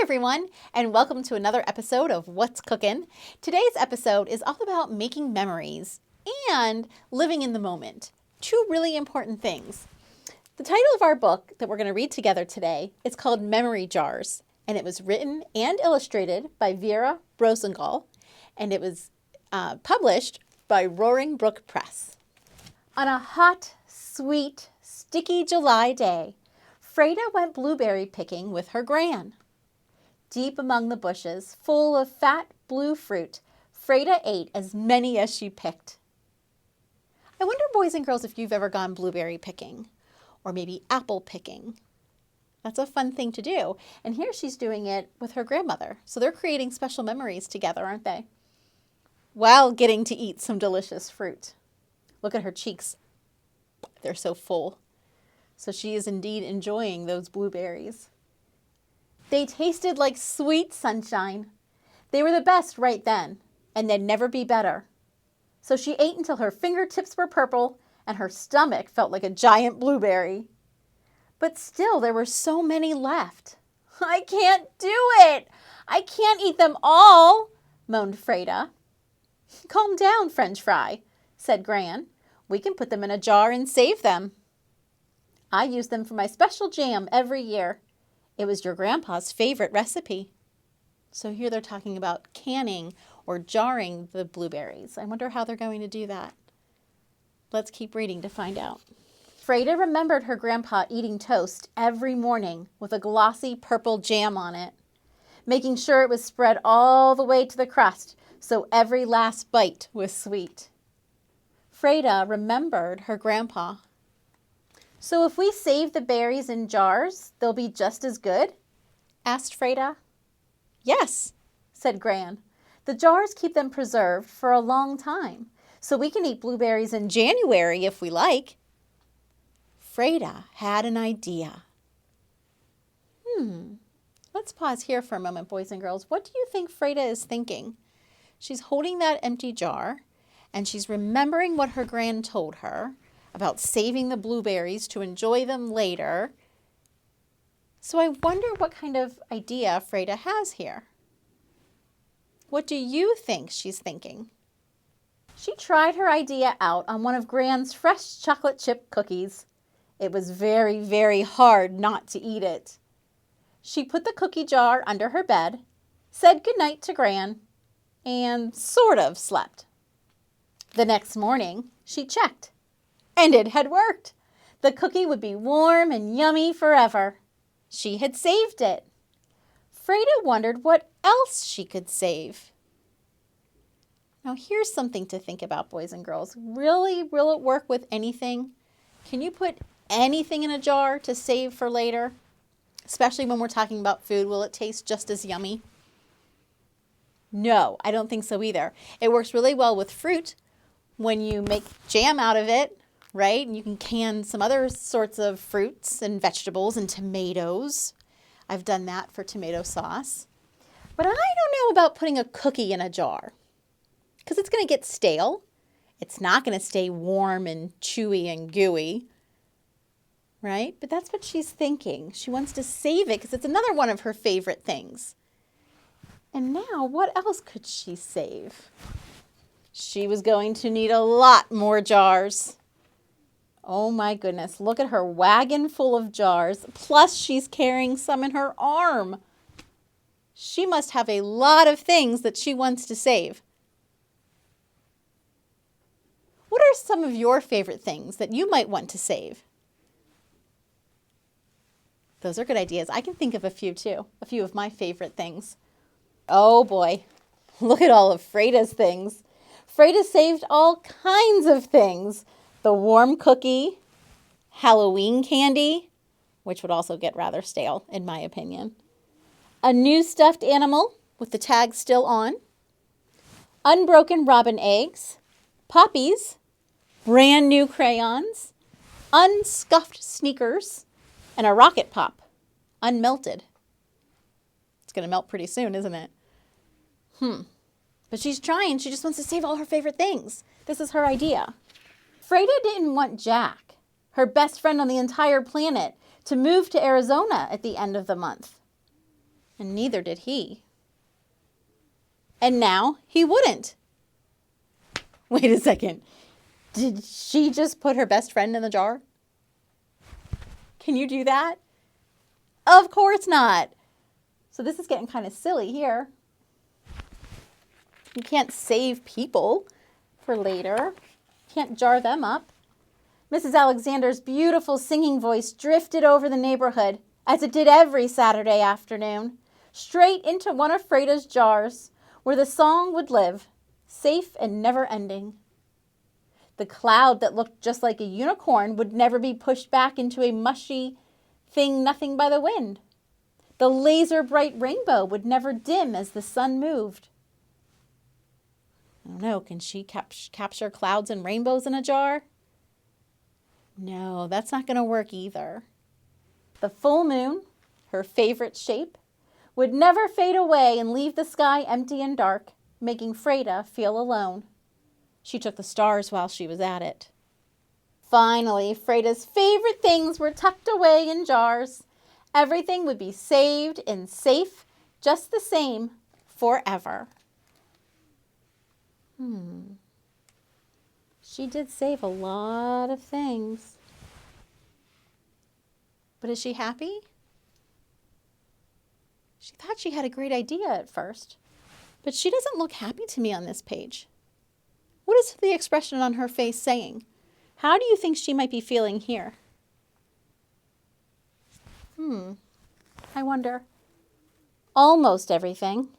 everyone, and welcome to another episode of What's Cookin'. Today's episode is all about making memories and living in the moment. Two really important things. The title of our book that we're going to read together today is called Memory Jars, and it was written and illustrated by Vera Brosengall, and it was published by Roaring Brook Press. On a hot, sweet, sticky July day, Freda went blueberry picking with her gran. Deep among the bushes, full of fat blue fruit, Freda ate as many as she picked. I wonder, boys and girls, if you've ever gone blueberry picking, or maybe apple picking. That's a fun thing to do. And here she's doing it with her grandmother. So they're creating special memories together, aren't they? While getting to eat some delicious fruit. Look at her cheeks. They're so full. So she is indeed enjoying those blueberries. They tasted like sweet sunshine. They were the best right then, and they'd never be better. So she ate until her fingertips were purple and her stomach felt like a giant blueberry. But still, there were so many left. I can't do it! I can't eat them all, moaned Freda. Calm down, French fry, said Gran. We can put them in a jar and save them. I use them for my special jam every year. It was your grandpa's favorite recipe. So here they're talking about canning or jarring the blueberries. I wonder how they're going to do that. Let's keep reading to find out. Freda remembered her grandpa eating toast every morning with a glossy purple jam on it, making sure it was spread all the way to the crust so every last bite was sweet. Freda remembered her grandpa. So if we save the berries in jars, they'll be just as good? Asked Freda. Yes, said Gran. The jars keep them preserved for a long time, so we can eat blueberries in January if we like. Freda had an idea. Let's pause here for a moment, boys and girls. What do you think Freda is thinking? She's holding that empty jar, and she's remembering what her gran told her about saving the blueberries to enjoy them later. So I wonder what kind of idea Freda has here. What do you think she's thinking? She tried her idea out on one of Gran's fresh chocolate chip cookies. It was very, very hard not to eat it. She put the cookie jar under her bed, said goodnight to Gran, and sort of slept. The next morning, she checked. And it had worked. The cookie would be warm and yummy forever. She had saved it. Freda wondered what else she could save. Now here's something to think about, boys and girls. Really, will it work with anything? Can you put anything in a jar to save for later? Especially when we're talking about food, will it taste just as yummy? No, I don't think so either. It works really well with fruit when you make jam out of it. Right? And you can can some other sorts of fruits and vegetables and tomatoes. I've done that for tomato sauce. But I don't know about putting a cookie in a jar because it's going to get stale. It's not going to stay warm and chewy and gooey. Right? But that's what she's thinking. She wants to save it because it's another one of her favorite things. And now, what else could she save? She was going to need a lot more jars. Oh my goodness, look at her wagon full of jars, plus she's carrying some in her arm. She must have a lot of things that she wants to save. What are some of your favorite things that you might want to save? Those are good ideas. I can think of a few too, a few of my favorite things. Oh boy, look at all of Freda's things. Freda saved all kinds of things. The warm cookie, Halloween candy, which would also get rather stale in my opinion, a new stuffed animal with the tag still on, unbroken robin eggs, poppies, brand new crayons, unscuffed sneakers, and a rocket pop, unmelted. It's going to melt pretty soon, isn't it? But she's trying. She just wants to save all her favorite things. This is her idea. Freda didn't want Jack, her best friend on the entire planet, to move to Arizona at the end of the month. and neither did he. And now he wouldn't. Wait a second. Did she just put her best friend in the jar? Can you do that? Of course not. So this is getting kind of silly here. You can't save people for later. Can't jar them up. Mrs. Alexander's beautiful singing voice drifted over the neighborhood, as it did every Saturday afternoon, straight into one of Freda's jars, where the song would live, safe and never ending. The cloud that looked just like a unicorn would never be pushed back into a mushy thing nothing by the wind. The laser-bright rainbow would never dim as the sun moved. I don't know, can she capture clouds and rainbows in a jar? No, that's not going to work either. The full moon, her favorite shape, would never fade away and leave the sky empty and dark, making Freda feel alone. She took the stars while she was at it. Finally, Freda's favorite things were tucked away in jars. Everything would be saved and safe, just the same, forever. She did save a lot of things. But is she happy? She thought she had a great idea at first, but she doesn't look happy to me on this page. What is the expression on her face saying? How do you think she might be feeling here? I wonder. Almost everything.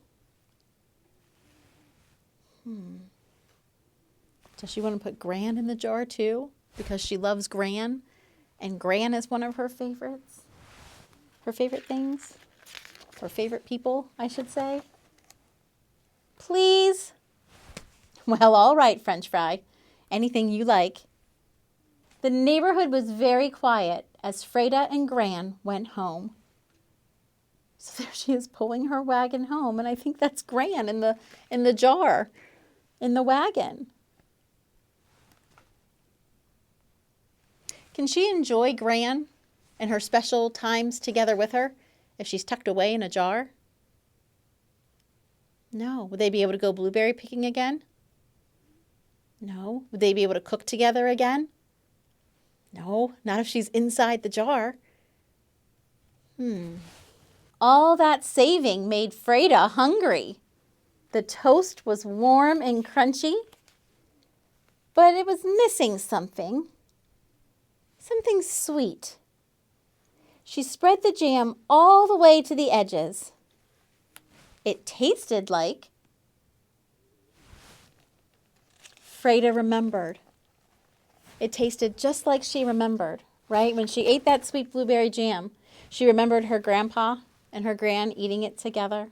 Does she want to put Gran in the jar too? Because she loves Gran, and Gran is one of her favorites. Her favorite things. Her favorite people, I should say. Please? Well, all right, French fry. Anything you like. The neighborhood was very quiet as Freda and Gran went home. So there she is pulling her wagon home, and I think that's Gran in the jar, in the wagon. Can she enjoy Gran and her special times together with her if she's tucked away in a jar? No. Would they be able to go blueberry picking again? No. Would they be able to cook together again? No, not if she's inside the jar. All that saving made Freda hungry. The toast was warm and crunchy, but it was missing something. Something sweet. She spread the jam all the way to the edges. It tasted like... Freda remembered. It tasted just like she remembered, right? When she ate that sweet blueberry jam, she remembered her grandpa and her Gran eating it together.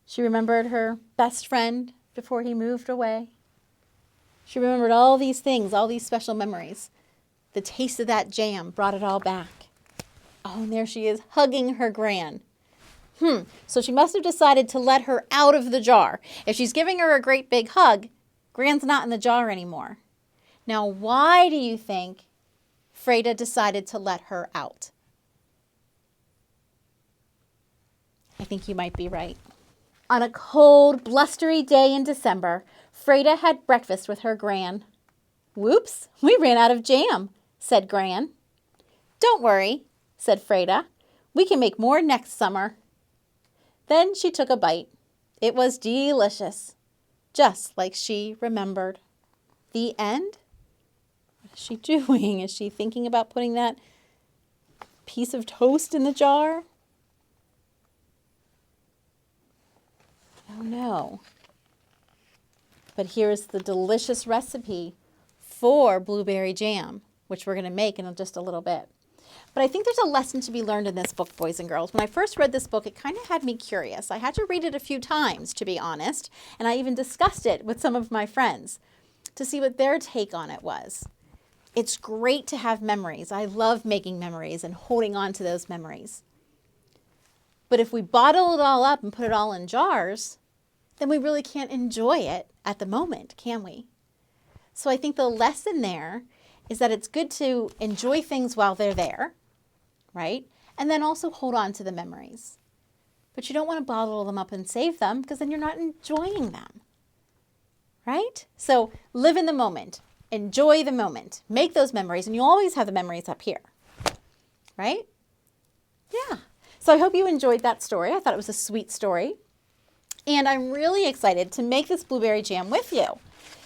She remembered her best friend before he moved away. She remembered all these things, all these special memories. The taste of that jam brought it all back. Oh, and there she is hugging her Gran. So she must have decided to let her out of the jar. If she's giving her a great big hug, Gran's not in the jar anymore. Now, why do you think Freda decided to let her out? I think you might be right. On a cold, blustery day in December, Freda had breakfast with her Gran. Whoops, we ran out of jam, said Gran. Don't worry, said Freda. We can make more next summer. Then she took a bite. It was delicious, just like she remembered. The end? What is she doing? Is she thinking about putting that piece of toast in the jar? Oh no. But here's the delicious recipe for blueberry jam, which we're going to make in just a little bit. But I think there's a lesson to be learned in this book, boys and girls. When I first read this book, it kind of had me curious. I had to read it a few times, to be honest, and I even discussed it with some of my friends to see what their take on it was. It's great to have memories. I love making memories and holding on to those memories. But if we bottle it all up and put it all in jars, then we really can't enjoy it at the moment, can we? So I think the lesson there is that it's good to enjoy things while they're there, right? And then also hold on to the memories. but you don't want to bottle them up and save them because then you're not enjoying them, right? So live in the moment, enjoy the moment, make those memories, and you always have the memories up here, right? Yeah. So I hope you enjoyed that story. I thought it was a sweet story. And I'm really excited to make this blueberry jam with you.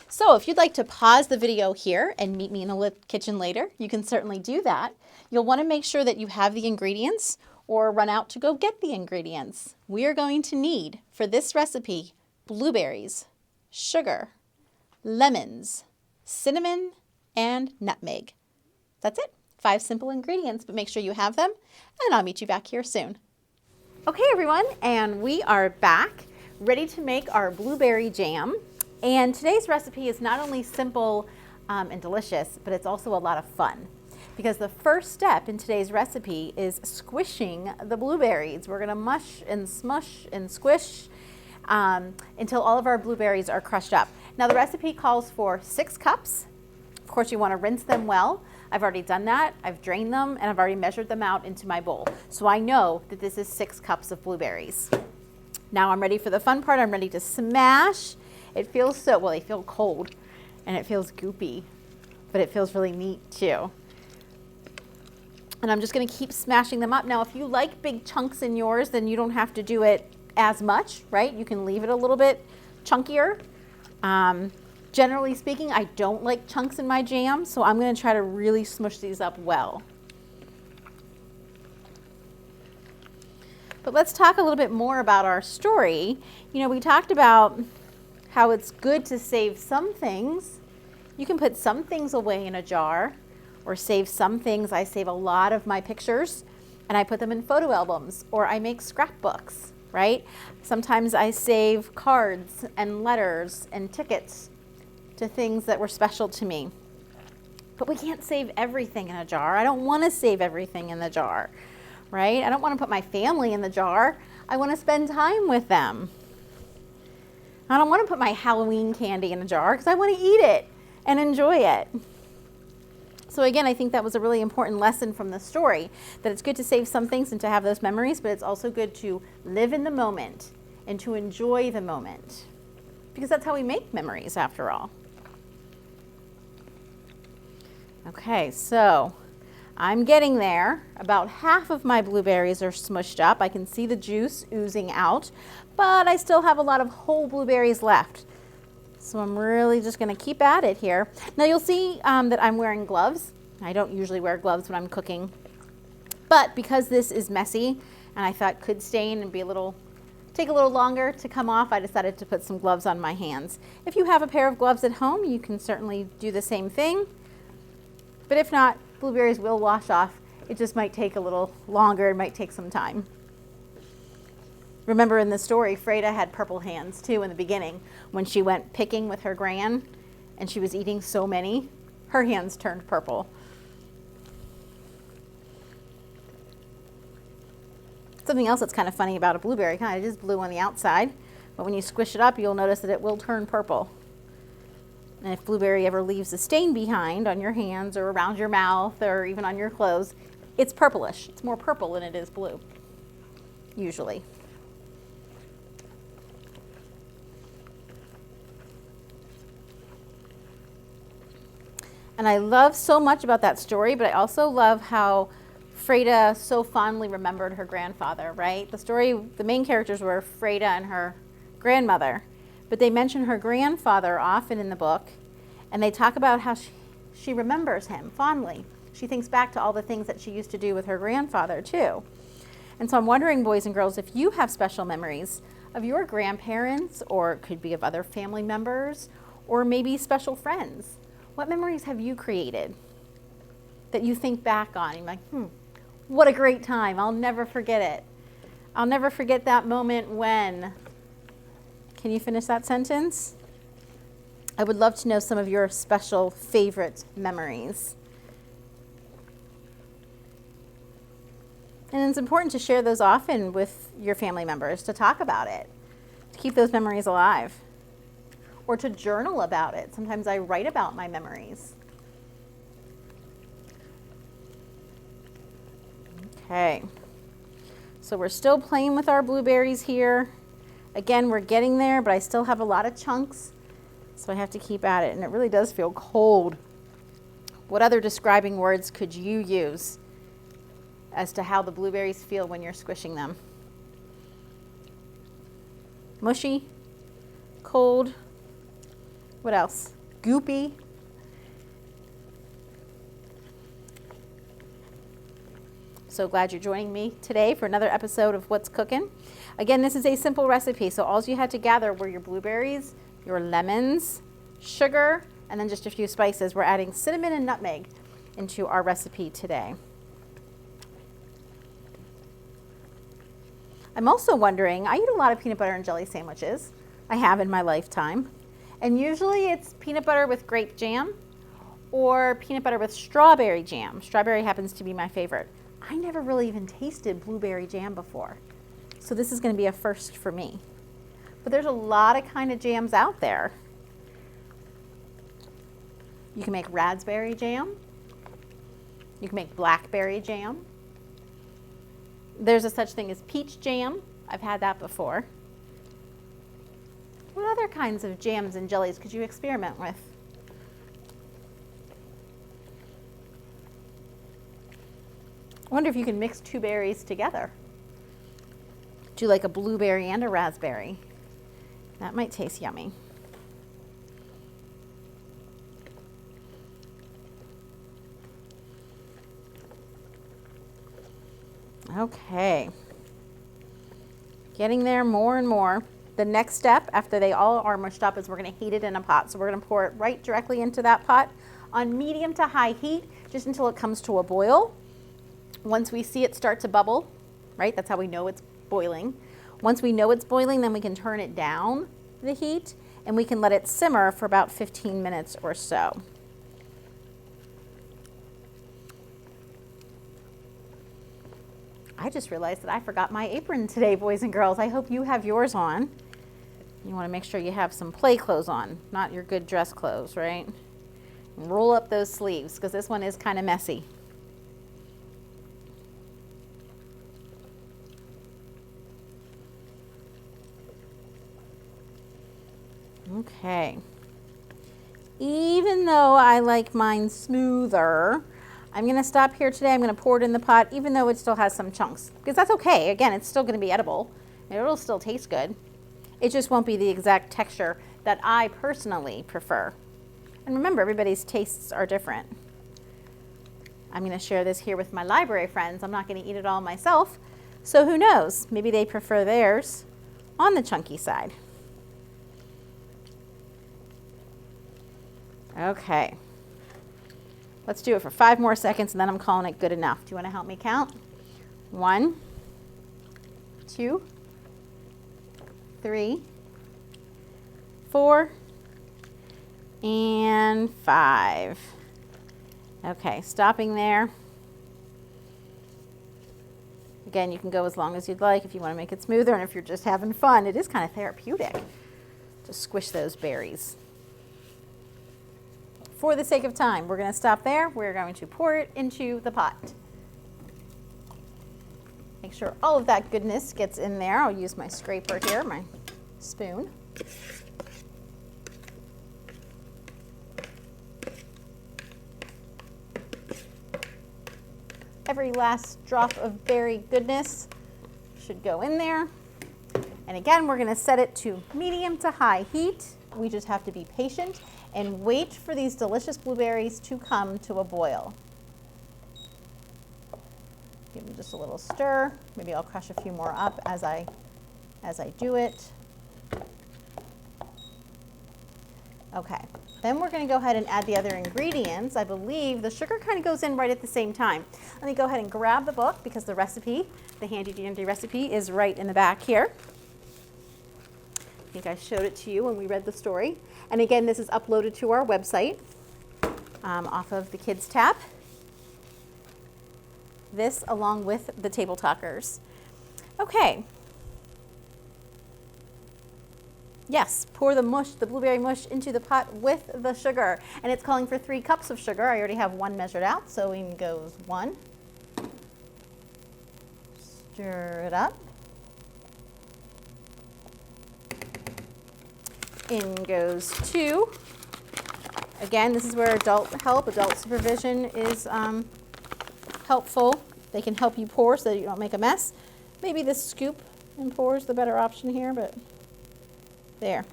So if you'd like to pause the video here and meet me in the kitchen later, you can certainly do that. You'll want to make sure that you have the ingredients or run out to go get the ingredients. We are going to need, for this recipe, blueberries, sugar, lemons, cinnamon, and nutmeg. That's it. 5 simple ingredients, but make sure you have them, and I'll meet you back here soon. Okay, everyone, and we are back, ready to make our blueberry jam. And today's recipe is not only simple and delicious, but it's also a lot of fun. Because the first step in today's recipe is squishing the blueberries. We're gonna mush and smush and squish until all of our blueberries are crushed up. Now the recipe calls for 6 cups. Of course, you wanna rinse them well. I've already done that. I've drained them and I've already measured them out into my bowl. So I know that this is 6 cups of blueberries. Now I'm ready for the fun part. I'm ready to smash. It feels so, well, they feel cold and it feels goopy, but it feels really neat too. And I'm just gonna keep smashing them up. Now, if you like big chunks in yours, then you don't have to do it as much, right? You can leave it a little bit chunkier. Generally speaking, I don't like chunks in my jam, so I'm gonna try to really smush these up well. But let's talk a little bit more about our story. You know, we talked about how it's good to save some things. You can put some things away in a jar or save some things. I save a lot of my pictures and I put them in photo albums, or I make scrapbooks, right? Sometimes I save cards and letters and tickets to things that were special to me. But we can't save everything in a jar. I don't want to save everything in the jar, right? I don't want to put my family in the jar. I want to spend time with them. I don't want to put my Halloween candy in a jar because I want to eat it and enjoy it. So again, I think that was a really important lesson from the story, that it's good to save some things and to have those memories, but it's also good to live in the moment and to enjoy the moment, because that's how we make memories after all. Okay, so I'm getting there. About half of my blueberries are smushed up. I can see the juice oozing out, but I still have a lot of whole blueberries left. So I'm really just gonna keep at it here. Now you'll see that I'm wearing gloves. I don't usually wear gloves when I'm cooking, but because this is messy and I thought could stain and take a little longer to come off, I decided to put some gloves on my hands. If you have a pair of gloves at home, you can certainly do the same thing. But if not, blueberries will wash off. It just might take a little longer. It might take some time. Remember in the story, Freda had purple hands too in the beginning. When she went picking with her gran and she was eating so many, her hands turned purple. Something else that's kind of funny about a blueberry, kind of is blue on the outside, but when you squish it up, you'll notice that it will turn purple. And if blueberry ever leaves a stain behind on your hands or around your mouth or even on your clothes, it's purplish. It's more purple than it is blue, usually. And I love so much about that story, but I also love how Freda so fondly remembered her grandfather, right? The story, the main characters were Freda and her grandmother, but they mention her grandfather often in the book, and they talk about how she remembers him fondly. She thinks back to all the things that she used to do with her grandfather too. And so I'm wondering, boys and girls, if you have special memories of your grandparents, or it could be of other family members, or maybe special friends. What memories have you created that you think back on? You're like, what a great time. I'll never forget it. I'll never forget that moment when. Can you finish that sentence? I would love to know some of your special favorite memories. And it's important to share those often with your family members, to talk about it, to keep those memories alive, or to journal about it. Sometimes I write about my memories. Okay, So we're still playing with our blueberries here. Again, we're getting there, but I still have a lot of chunks, so I have to keep at it, and it really does feel cold. What other describing words could you use as to how the blueberries feel when you're squishing them? Mushy, cold, what else? Goopy. So glad you're joining me today for another episode of What's Cooking. Again, this is a simple recipe, so all you had to gather were your blueberries, your lemons, sugar, and then just a few spices. We're adding cinnamon and nutmeg into our recipe today. I'm also wondering, I eat a lot of peanut butter and jelly sandwiches. I have in my lifetime. And usually it's peanut butter with grape jam or peanut butter with strawberry jam. Strawberry happens to be my favorite. I never really even tasted blueberry jam before. So this is going to be a first for me. But there's a lot of kind of jams out there. You can make raspberry jam. You can make blackberry jam. There's a such thing as peach jam. I've had that before. What other kinds of jams and jellies could you experiment with? I wonder if you can mix two berries together. Do like a blueberry and a raspberry. That might taste yummy. Okay. Getting there more and more. The next step after they all are mushed up is we're going to heat it in a pot. So we're going to pour it right directly into that pot on medium to high heat just until it comes to a boil. Once we see it start to bubble, right, that's how we know it's boiling. Once we know it's boiling, then we can turn it down the heat and we can let it simmer for about 15 minutes or so. I just realized that I forgot my apron today, boys and girls. I hope you have yours on. You want to make sure you have some play clothes on, not your good dress clothes, right? And roll up those sleeves because this one is kind of messy. Okay. Even though I like mine smoother, I'm going to stop here today. I'm going to pour it in the pot, even though it still has some chunks, because that's okay. Again, it's still going to be edible. It'll still taste good. It just won't be the exact texture that I personally prefer. And remember, everybody's tastes are different. I'm going to share this here with my library friends. I'm not going to eat it all myself. So who knows? Maybe they prefer theirs on the chunky side. Okay. Let's do it for 5 more seconds and then I'm calling it good enough. Do you want to help me count? 1, 2, 3, 4, and 5. Okay, stopping there. Again, you can go as long as you'd like if you want to make it smoother, and if you're just having fun, it is kind of therapeutic to squish those berries. For the sake of time, we're going to stop there. We're going to pour it into the pot. Make sure all of that goodness gets in there. I'll use my scraper here, my spoon. Every last drop of berry goodness should go in there. And again, we're going to set it to medium to high heat. We just have to be patient and wait for these delicious blueberries to come to a boil. Give them just a little stir. Maybe I'll crush a few more up as I do it. Okay, then we're going to go ahead and add the other ingredients. I believe the sugar kind of goes in right at the same time. Let me go ahead and grab the book because the recipe, the handy dandy recipe, is right in the back here. I think I showed it to you when we read the story. And again, this is uploaded to our website off of the Kids tab. This along with the Table Talkers. Okay. Yes, pour the mush, the blueberry mush, into the pot with the sugar. And it's calling for 3 cups of sugar. I already have 1 measured out, so in goes 1, Stir it up. In goes 2. Again, this is where adult supervision is helpful. They can help you pour so that you don't make a mess. Maybe this scoop and pour is the better option here, but there.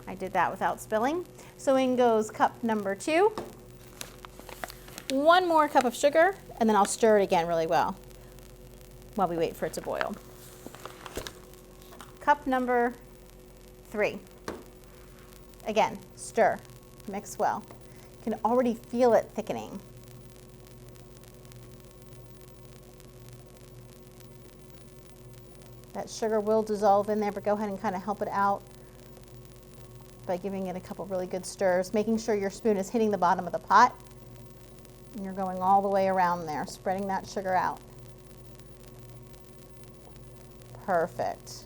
I did that without spilling. So in goes cup number 2. 1 more cup of sugar, and then I'll stir it again really well while we wait for it to boil. Cup number 3. Again, stir, mix well. You can already feel it thickening. That sugar will dissolve in there, but go ahead and kind of help it out by giving it a couple really good stirs, making sure your spoon is hitting the bottom of the pot and you're going all the way around there, spreading that sugar out. Perfect.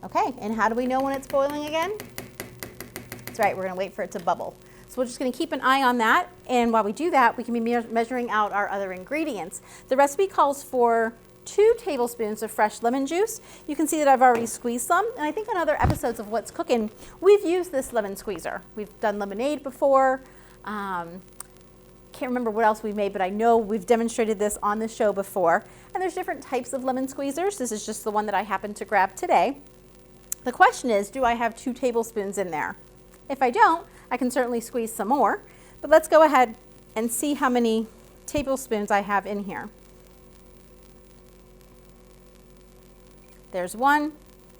Okay, and how do we know when it's boiling again? That's right, we're going to wait for it to bubble. So we're just going to keep an eye on that, and while we do that, we can be measuring out our other ingredients. The recipe calls for 2 tablespoons of fresh lemon juice. You can see that I've already squeezed some, and I think on other episodes of What's Cooking, we've used this lemon squeezer. We've done lemonade before. Can't remember what else we made, but I know we've demonstrated this on the show before. And there's different types of lemon squeezers. This is just the one that I happened to grab today. The question is, do I have 2 tablespoons in there? If I don't, I can certainly squeeze some more, but let's go ahead and see how many tablespoons I have in here. There's 1.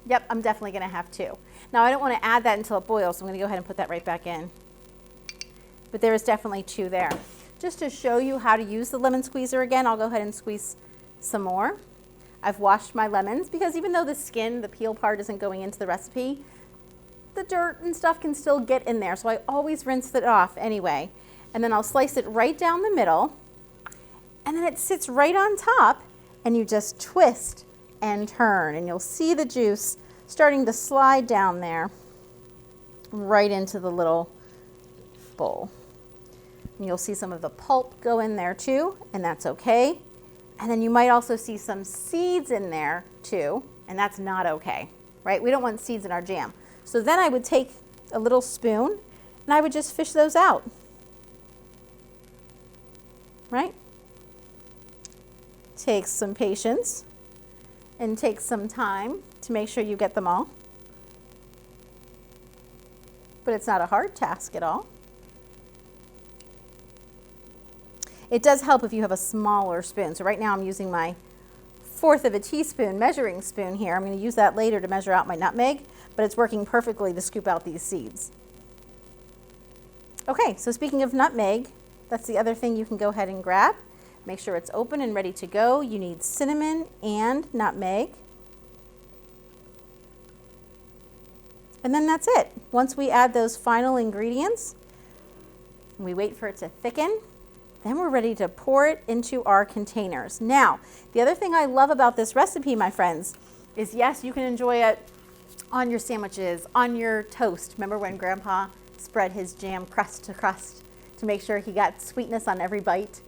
Yep, I'm definitely going to have 2. Now I don't want to add that until it boils, so I'm going to go ahead and put that right back in. But there is definitely 2 there. Just to show you how to use the lemon squeezer again, I'll go ahead and squeeze some more. I've washed my lemons because even though the skin, the peel part isn't going into the recipe, the dirt and stuff can still get in there. So I always rinse it off anyway. And then I'll slice it right down the middle, and then it sits right on top, and you just twist and turn, and you'll see the juice starting to slide down there right into the little bowl. And you'll see some of the pulp go in there too, and that's okay. And then you might also see some seeds in there too, and that's not okay, right? We don't want seeds in our jam. So then I would take a little spoon and I would just fish those out, right? Takes some patience and takes some time to make sure you get them all. But it's not a hard task at all. It does help if you have a smaller spoon. So right now I'm using my 1/4 of a teaspoon measuring spoon here. I'm going to use that later to measure out my nutmeg, but it's working perfectly to scoop out these seeds. Okay, so speaking of nutmeg, that's the other thing you can go ahead and grab. Make sure it's open and ready to go. You need cinnamon and nutmeg. And then that's it. Once we add those final ingredients, we wait for it to thicken. Then we're ready to pour it into our containers. Now, the other thing I love about this recipe, my friends, is yes, you can enjoy it on your sandwiches, on your toast. Remember when Grandpa spread his jam crust to make sure he got sweetness on every bite?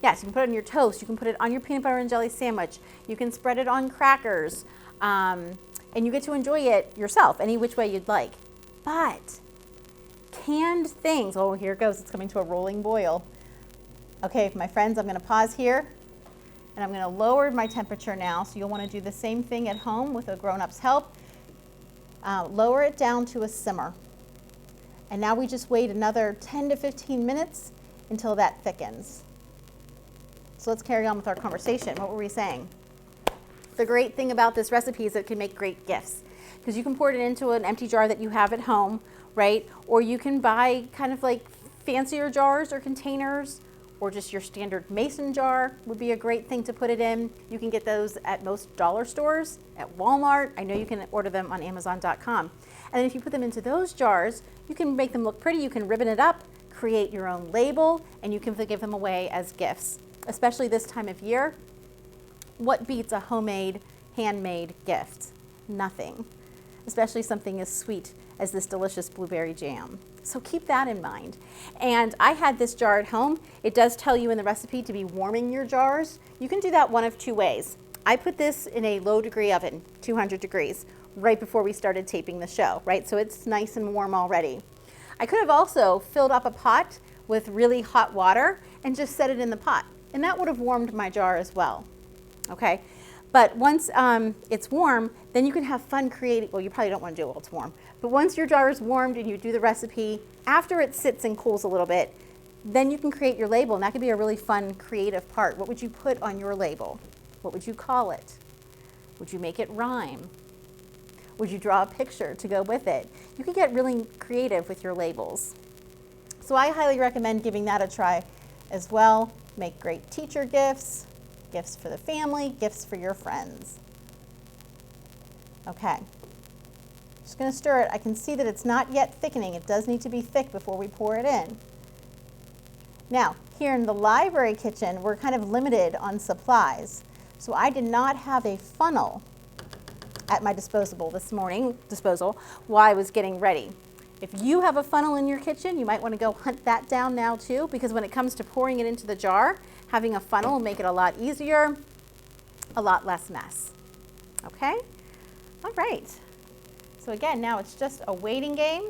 Yes, you can put it on your toast. You can put it on your peanut butter and jelly sandwich. You can spread it on crackers. And you get to enjoy it yourself, any which way you'd like. But canned things, oh, here it goes. It's coming to a rolling boil. Okay, my friends, I'm going to pause here, and I'm going to lower my temperature now. So you'll want to do the same thing at home with a grown-up's help. Lower it down to a simmer. And now we just wait another 10 to 15 minutes until that thickens. So let's carry on with our conversation. What were we saying? The great thing about this recipe is it can make great gifts, because you can pour it into an empty jar that you have at home, right? Or you can buy kind of like fancier jars or containers, or just your standard mason jar would be a great thing to put it in. You can get those at most dollar stores, at Walmart. I know you can order them on Amazon.com. And then if you put them into those jars, you can make them look pretty. You can ribbon it up, create your own label, and you can give them away as gifts. Especially this time of year, what beats a homemade, handmade gift? Nothing. Especially something as sweet as this delicious blueberry jam. So keep that in mind. And I had this jar at home. It does tell you in the recipe to be warming your jars. You can do that one of two ways. I put this in a low degree oven, 200 degrees, right before we started taping the show, right? So it's nice and warm already. I could have also filled up a pot with really hot water and just set it in the pot. And that would have warmed my jar as well, okay? But once it's warm, then you can have fun creating, well, you probably don't want to do it while it's warm, but once your jar is warmed and you do the recipe, after it sits and cools a little bit, then you can create your label, and that could be a really fun, creative part. What would you put on your label? What would you call it? Would you make it rhyme? Would you draw a picture to go with it? You could get really creative with your labels. So I highly recommend giving that a try as well. Make great teacher gifts, gifts for the family, gifts for your friends. Okay, just gonna stir it. I can see that it's not yet thickening. It does need to be thick before we pour it in. Now, here in the library kitchen, we're kind of limited on supplies. So I did not have a funnel at my disposal while I was getting ready. If you have a funnel in your kitchen, you might want to go hunt that down now too, because when it comes to pouring it into the jar, having a funnel will make it a lot easier, a lot less mess. Okay? All right. So again, now it's just a waiting game.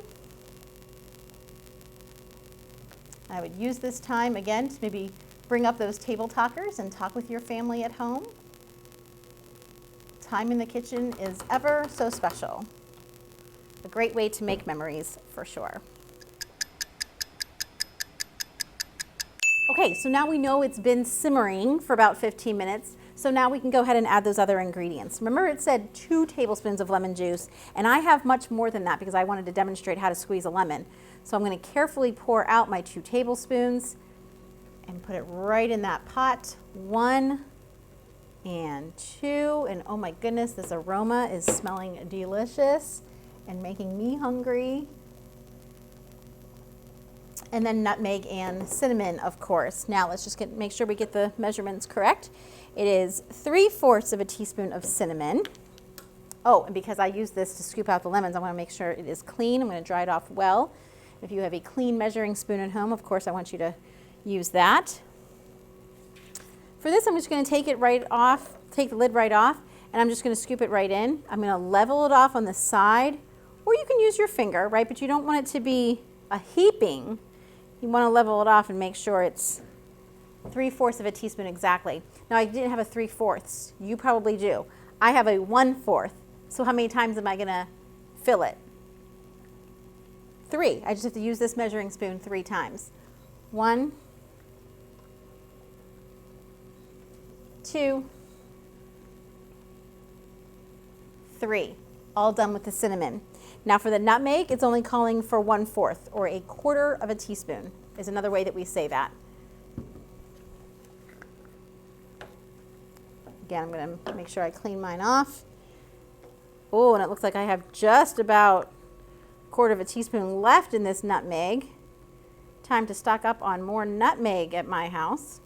I would use this time again to maybe bring up those table talkers and talk with your family at home. Time in the kitchen is ever so special. A great way to make memories for sure. Okay, so now we know it's been simmering for about 15 minutes. So now we can go ahead and add those other ingredients. Remember, it said 2 tablespoons of lemon juice, and I have much more than that because I wanted to demonstrate how to squeeze a lemon. So I'm going to carefully pour out my 2 tablespoons and put it right in that pot. 1 and 2, and oh my goodness, this aroma is smelling delicious and making me hungry. And then nutmeg and cinnamon, of course. Now let's just make sure we get the measurements correct. It is 3/4 of a teaspoon of cinnamon. Oh, and because I use this to scoop out the lemons, I want to make sure it is clean. I'm going to dry it off well. If you have a clean measuring spoon at home, of course, I want you to use that. For this, I'm just going to take it right off, take the lid right off, and I'm just going to scoop it right in. I'm going to level it off on the side, or you can use your finger, right? But you don't want it to be a heaping. You want to level it off and make sure it's 3/4 of a teaspoon exactly. Now, I didn't have a 3/4. You probably do. I have a 1/4. So how many times am I going to fill it? 3. I just have to use this measuring spoon 3 times. 1, 2, 3. All done with the cinnamon. Now for the nutmeg, it's only calling for 1/4, or 1/4 of a teaspoon is another way that we say that. Again, I'm going to make sure I clean mine off. Oh, and it looks like I have just about 1/4 of a teaspoon left in this nutmeg. Time to stock up on more nutmeg at my house.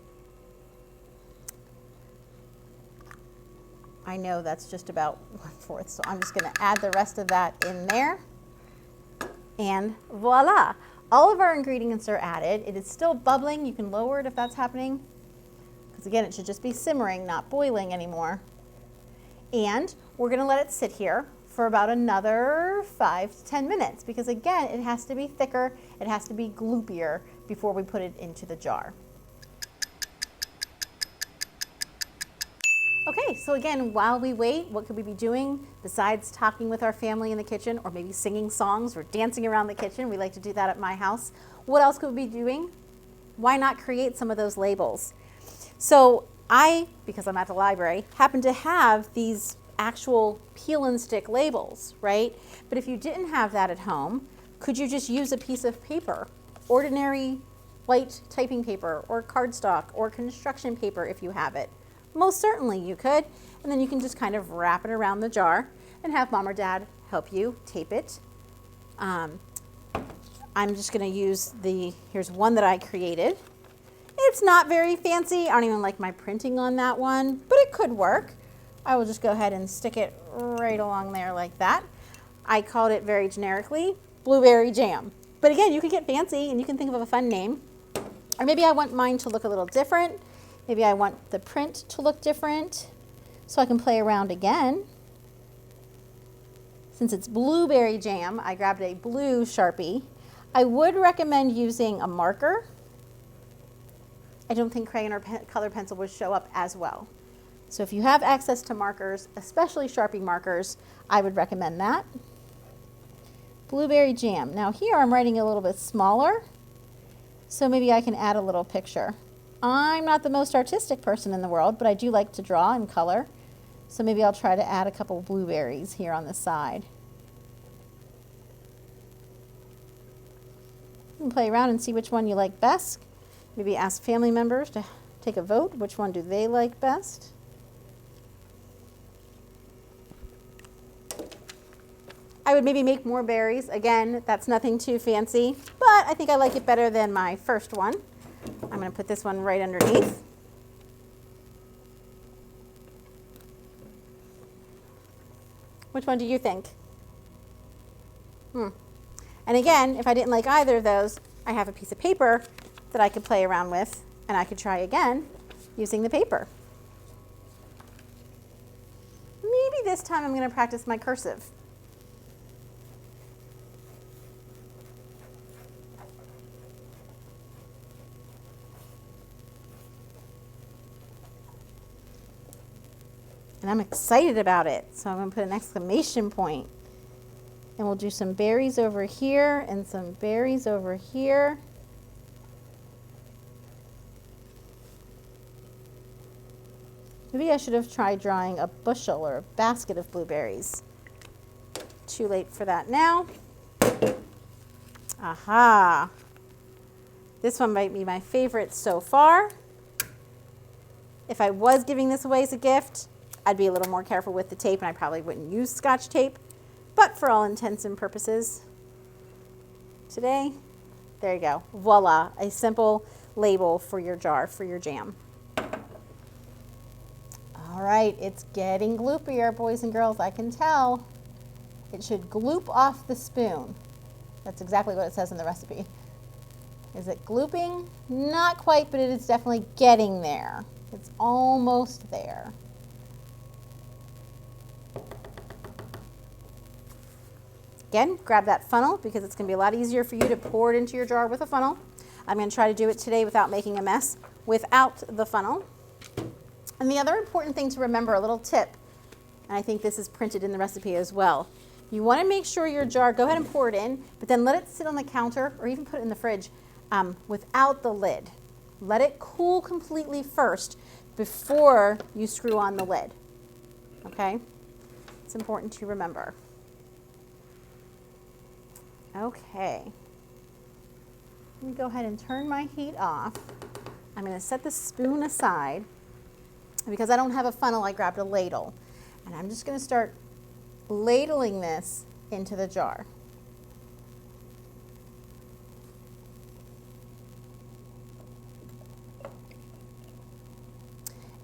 I know that's just about 1/4, so I'm just going to add the rest of that in there. And voila! All of our ingredients are added. It is still bubbling. You can lower it if that's happening, because again, it should just be simmering, not boiling anymore. And we're going to let it sit here for about another 5 to 10 minutes, because again, it has to be thicker, it has to be gloopier before we put it into the jar. Okay, so again, while we wait, what could we be doing besides talking with our family in the kitchen, or maybe singing songs or dancing around the kitchen? We like to do that at my house. What else could we be doing? Why not create some of those labels? So I, because I'm at the library, happen to have these actual peel and stick labels, right? But if you didn't have that at home, could you just use a piece of paper, ordinary white typing paper or cardstock or construction paper if you have it? Most certainly you could, and then you can just kind of wrap it around the jar and have mom or dad help you tape it. I'm just going to use here's one that I created. It's not very fancy. I don't even like my printing on that one, but it could work. I will just go ahead and stick it right along there like that. I called it very generically blueberry jam. But again, you can get fancy and you can think of a fun name. Or maybe I want mine to look a little different. Maybe I want the print to look different. So I can play around again. Since it's blueberry jam, I grabbed a blue Sharpie. I would recommend using a marker. I don't think crayon or color pencil would show up as well. So if you have access to markers, especially Sharpie markers, I would recommend that. Blueberry jam. Now here I'm writing a little bit smaller, so maybe I can add a little picture. I'm not the most artistic person in the world, but I do like to draw and color. So maybe I'll try to add a couple blueberries here on the side. You can play around and see which one you like best. Maybe ask family members to take a vote. Which one do they like best? I would maybe make more berries. Again, that's nothing too fancy, but I think I like it better than my first one. I'm going to put this one right underneath. Which one do you think? And again, if I didn't like either of those, I have a piece of paper that I could play around with, and I could try again using the paper. Maybe this time I'm going to practice my cursive. And I'm excited about it, so I'm going to put an exclamation point. And we'll do some berries over here and some berries over here. Maybe I should have tried drawing a bushel or a basket of blueberries. Too late for that now. Aha! This one might be my favorite so far. If I was giving this away as a gift, I'd be a little more careful with the tape, and I probably wouldn't use Scotch tape. But for all intents and purposes, today, there you go. Voila, a simple label for your jar, for your jam. All right, it's getting gloopier, boys and girls, I can tell. It should gloop off the spoon. That's exactly what it says in the recipe. Is it glooping? Not quite, but it is definitely getting there. It's almost there. Again, grab that funnel because it's going to be a lot easier for you to pour it into your jar with a funnel. I'm going to try to do it today without making a mess without the funnel. And the other important thing to remember, a little tip, and I think this is printed in the recipe as well. You want to make sure your jar, go ahead and pour it in, but then let it sit on the counter or even put it in the fridge without the lid. Let it cool completely first before you screw on the lid. Okay? It's important to remember. Okay, let me go ahead and turn my heat off. I'm going to set the spoon aside. Because I don't have a funnel, I grabbed a ladle. And I'm just going to start ladling this into the jar.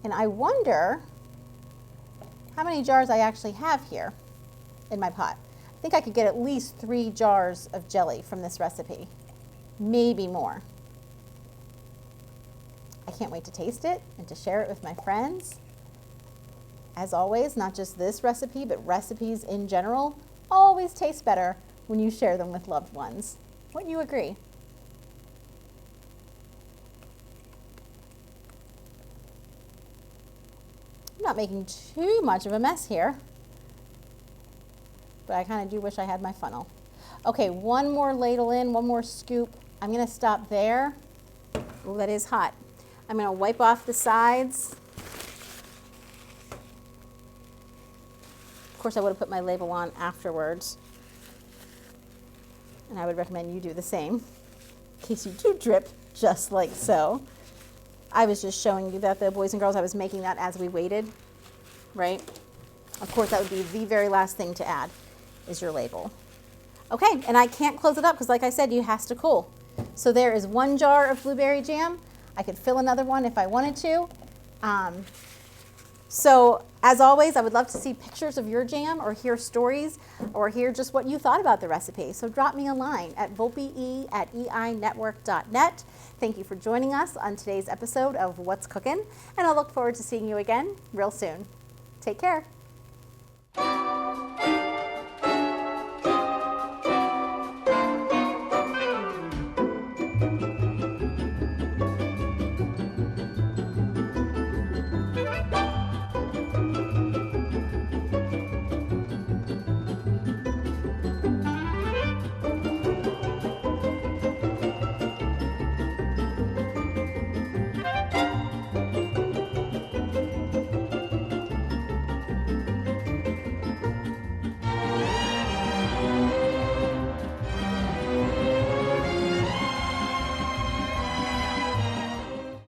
And I wonder how many jars I actually have here in my pot. I think I could get at least 3 jars of jelly from this recipe, maybe more. I can't wait to taste it and to share it with my friends. As always, not just this recipe, but recipes in general always taste better when you share them with loved ones. Wouldn't you agree? I'm not making too much of a mess here, but I kind of do wish I had my funnel. Okay, one more ladle in, one more scoop. I'm going to stop there. Oh, that is hot. I'm going to wipe off the sides. Of course, I would have put my label on afterwards. And I would recommend you do the same in case you do drip just like so. I was just showing you that, the boys and girls, I was making that as we waited, right? Of course, that would be the very last thing to add is your label. Okay, and I can't close it up because, like I said, it has to cool. So there is 1 jar of blueberry jam. I could fill another one if I wanted to. So as always, I would love to see pictures of your jam or hear stories or hear just what you thought about the recipe. So drop me a line at volpe@einetwork.net. Thank you for joining us on today's episode of What's Cookin', and I look forward to seeing you again real soon. Take care.